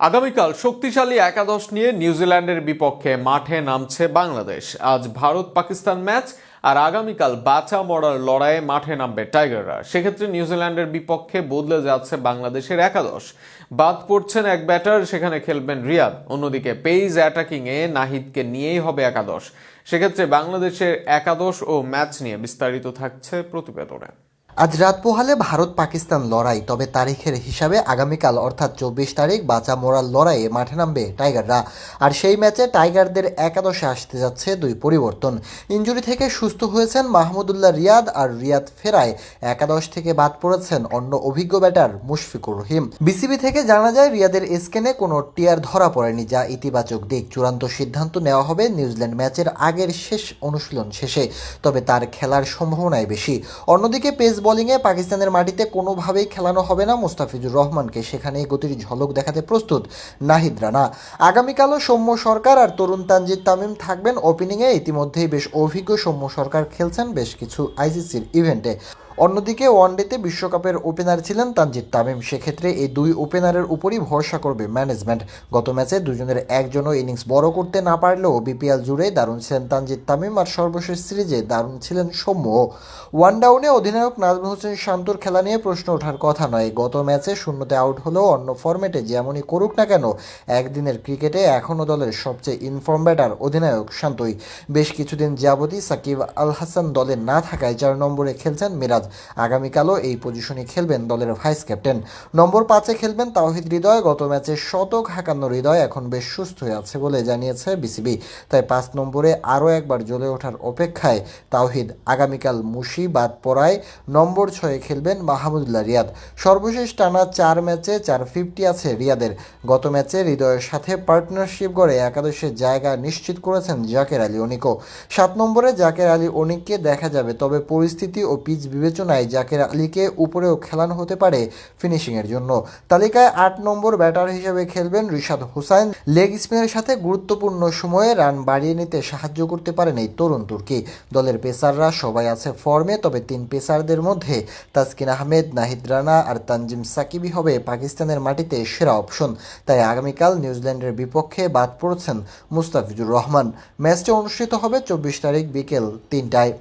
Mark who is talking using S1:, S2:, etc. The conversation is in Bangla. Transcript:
S1: আগামীকাল শক্তিশালী একাদশ নিয়ে নিউজিল্যান্ডের বিপক্ষে মাঠে নামছে বাংলাদেশ। আজ ভারত পাকিস্তান ম্যাচ আর আগামীকাল বাঁচা মরার লড়াইয়ে মাঠে নামবে টাইগাররা। সেক্ষেত্রে নিউজিল্যান্ডের বিপক্ষে বদলে যাচ্ছে বাংলাদেশের একাদশ। বাদ পড়ছেন এক ব্যাটার, সেখানে খেলবেন রিয়াদ। অন্যদিকে পেস অ্যাটাকিংয়ে নাহিদকে নিয়েই হবে একাদশ। সেক্ষেত্রে বাংলাদেশের একাদশ ও ম্যাচ নিয়ে বিস্তারিত থাকছে প্রতিবেদনে।
S2: আজ রাত পোহালে ভারত পাকিস্তান লড়াই, তবে তারিখের হিসাবে আগামীকাল অর্থাৎ ২৪ তারিখ বাঁচা মোরাল লড়াইয়ে মাঠে নামবে টাইগাররা। আর সেই ম্যাচে টাইগারদের একাদশে আসতে যাচ্ছে দুই পরিবর্তন। ইনজুরি থেকে সুস্থ হয়েছেন মাহমুদুল্লাহ রিয়াদ, আর রিয়াদ ফেরায় একাদশ থেকে বাদ পড়েছেন অন্য অভিজ্ঞ ব্যাটার মুশফিকুর রহিম। বিসিবি থেকে জানা যায় রিয়াদের স্কেনে কোনো টিয়ার ধরা পড়েনি, যা ইতিবাচক দিক। চূড়ান্ত সিদ্ধান্ত নেওয়া হবে নিউজিল্যান্ড ম্যাচের আগের শেষ অনুশীলন শেষে, তবে তার খেলার সম্ভাবনাই বেশি। অন্যদিকে পেস বোলিংয়ে পাকিস্তানের মাটিতে কোনোভাবেই খেলানো হবে না মুস্তাফিজুর রহমানকে, সেখানেই গতির ঝলক দেখাতে প্রস্তুত নাহিদ রানা। আগামীকালও সৌম্য সরকার আর তরুণ তানজিদ তামিম থাকবেন ওপেনিংয়ে। ইতিমধ্যেই বেশ অভিজ্ঞ সৌম্য সরকার খেলছেন বেশ কিছু আইসিসির ইভেন্টে। অন্যদিকে ওয়ানডেতে বিশ্বকাপের ওপেনার ছিলেন তানজিদ তামিম। সেক্ষেত্রে এই দুই ওপেনারের উপরই ভরসা করবে ম্যানেজমেন্ট। গত ম্যাচে দুজনের একজনও ইনিংস বড় করতে না পারলেও বিপিএল জুড়ে দারুণ ছিলেন তানজিদ তামিম, আর সর্বশেষ সিরিজে দারুণ ছিলেন সৌম্য। ওয়ান ডাউনে অধিনায়ক নাজমুল হোসেন শান্তর খেলা নিয়ে প্রশ্ন ওঠার কথা নয়। গত ম্যাচে শূন্যতে আউট হলেও অন্য ফরম্যাটে যেমনই করুক না কেন, একদিনের ক্রিকেটে এখনও দলের সবচেয়ে ইনফর্ম ব্যাটার অধিনায়ক শান্তই। বেশ কিছুদিন যাবতই সাকিব আল হাসান দলে না থাকায় ৪ নম্বরে খেলছেন মিরাজ। আগামীকালও এই পজিশনে খেলবেন দলের ভাইস ক্যাপ্টেন। নম্বর 5-এ খেলবেন তাওহিদ হৃদয়। গত ম্যাচে শতক হাঁকানো হৃদয় এখন বেশ সুস্থ হয়ে আছে বলে জানিয়েছে বিসিবি। তাই 5 নম্বরে আরও একবার জ্বলে ওঠার অপেক্ষায় তাওহিদ। আগামীকাল মুশি বাদ পড়ায় নম্বর 6-এ খেলবেন মাহমুদুল্লাহ রিয়াদ। সর্বশেষ টানা 4 ম্যাচে 450 আছে রিয়াদের। গত ম্যাচে হৃদয়ের সাথে পার্টনারশিপ গড়ে একাদশের জায়গা নিশ্চিত করেছেন জাকের আলী অনিকও। 7 নম্বরে জাকের আলী অনিককে দেখা যাবে, তবে পরিস্থিতি ও পিচ বিবেচনায় জাকের আলীকে উপরেও খেলানো হতে পারে ফিনিশিংয়ের জন্য। তালিকায় 8 নম্বর ব্যাটার হিসেবে খেলবেন রিশাদ হোসাইন। লেগ স্পিনের সাথে গুরুত্বপূর্ণ সময়ে রান বাড়িয়ে নিতে সাহায্য করতে পারেন এই তরুণ তুর্কি। দলের পেসাররা সবাই আছে ফর্মে, তবে 3 পেসারদের মধ্যে তাসকিন আহমেদ, নাহিদ রানা আর তানজিম সাকিবই হবে পাকিস্তানের মাটিতে সেরা অপশন। তাই আগামীকাল নিউজিল্যান্ডের বিপক্ষে বাদ পড়েছেন মুস্তাফিজুর রহমান। ম্যাচটি অনুষ্ঠিত হবে 24 তারিখ বিকেল 3টায়।